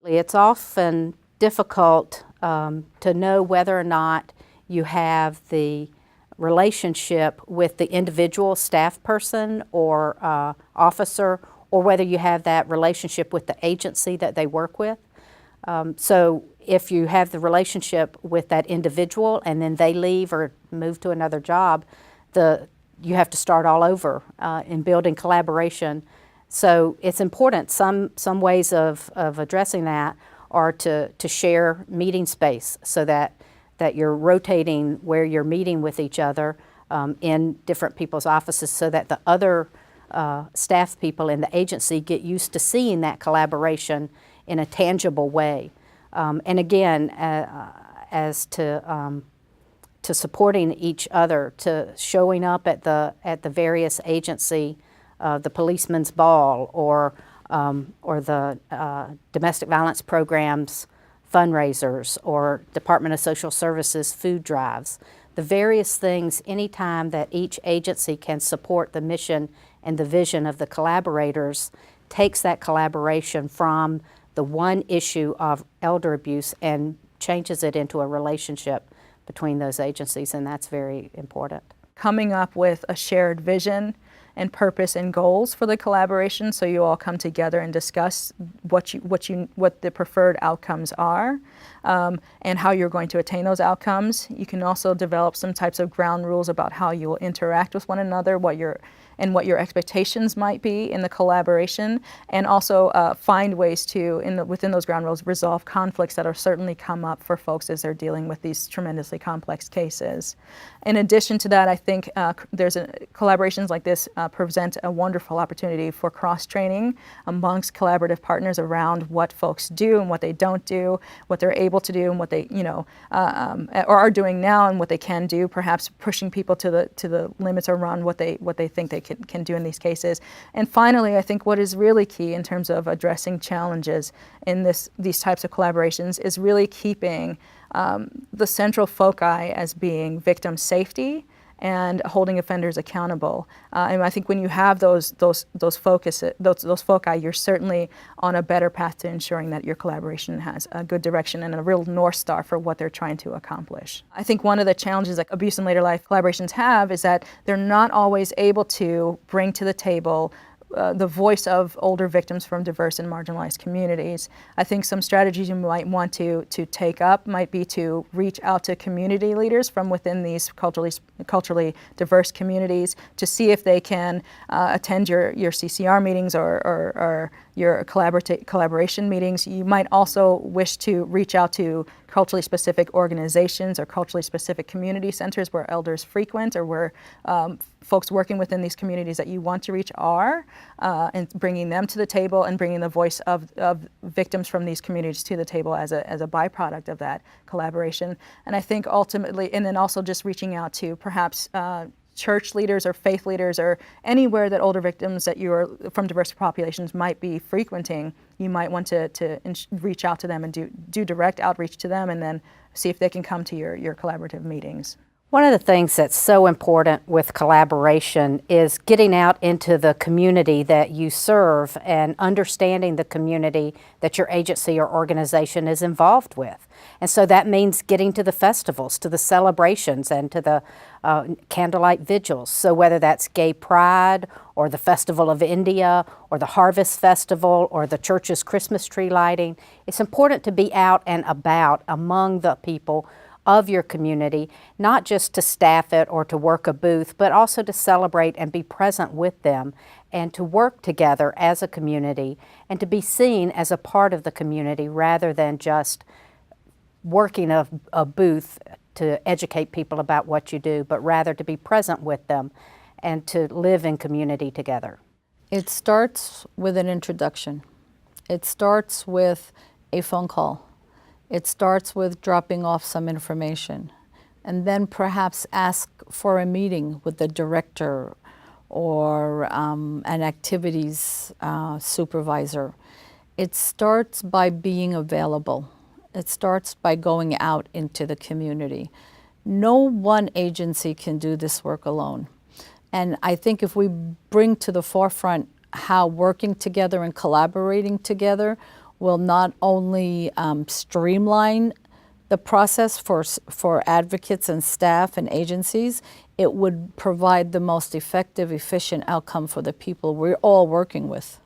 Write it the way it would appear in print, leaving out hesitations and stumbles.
It's often difficult to know whether or not you have the relationship with the individual staff person or officer, or whether you have that relationship with the agency that they work with. So if you have the relationship with that individual and then they leave or move to another job, you have to start all over in building collaboration. So it's important. Some ways of addressing that are to share meeting space so that you're rotating where you're meeting with each other in different people's offices, so that the other staff people in the agency get used to seeing that collaboration in a tangible way. And again, as to supporting each other, to showing up at the various agency, the policeman's ball, or the domestic violence programs fundraisers, or Department of Social Services food drives. The various things, anytime that each agency can support the mission and the vision of the collaborators, takes that collaboration from the one issue of elder abuse and changes it into a relationship between those agencies, and that's very important. Coming up with a shared vision and purpose and goals for the collaboration, so you all come together and discuss what the preferred outcomes are, and how you're going to attain those outcomes. You can also develop some types of ground rules about how you will interact with one another, what your expectations might be in the collaboration, and also find ways to, within those ground rules, resolve conflicts that are certainly come up for folks as they're dealing with these tremendously complex cases. In addition to that, I think collaborations like this present a wonderful opportunity for cross-training amongst collaborative partners around what folks do and what they don't do, what they're able to do and what they, or are doing now and what they can do, perhaps pushing people to the limits around what they think they can do in these cases. And finally, I think what is really key in terms of addressing challenges in these types of collaborations is really keeping the central foci as being victim safety and holding offenders accountable. And I think when you have those foci, you're certainly on a better path to ensuring that your collaboration has a good direction and a real North Star for what they're trying to accomplish. I think one of the challenges that abuse and later life collaborations have is that they're not always able to bring to the table the voice of older victims from diverse and marginalized communities. I think some strategies you might want to take up might be to reach out to community leaders from within these culturally diverse communities to see if they can attend your CCR meetings or your collaboration meetings. You might also wish to reach out to culturally specific organizations or culturally specific community centers where elders frequent, or where folks working within these communities that you want to reach are, and bringing them to the table and bringing the voice of victims from these communities to the table as a byproduct of that collaboration. And I think ultimately, and then also just reaching out to perhaps church leaders or faith leaders or anywhere that older victims that you are from diverse populations might be frequenting, you might want to reach out to them and do direct outreach to them, and then see if they can come to your collaborative meetings. One of the things that's so important with collaboration is getting out into the community that you serve and understanding the community that your agency or organization is involved with. And so that means getting to the festivals, to the celebrations, and to the candlelight vigils. So whether that's Gay Pride or the Festival of India or the Harvest Festival or the church's Christmas tree lighting, it's important to be out and about among the people of your community, not just to staff it or to work a booth, but also to celebrate and be present with them, and to work together as a community, and to be seen as a part of the community rather than just working a booth to educate people about what you do, but rather to be present with them and to live in community together. It starts with an introduction. It starts with a phone call. It starts with dropping off some information, and then perhaps ask for a meeting with the director or an activities supervisor. It starts by being available. It starts by going out into the community. No one agency can do this work alone. And I think if we bring to the forefront how working together and collaborating together will not only streamline the process for advocates and staff and agencies, it would provide the most effective, efficient outcome for the people we're all working with.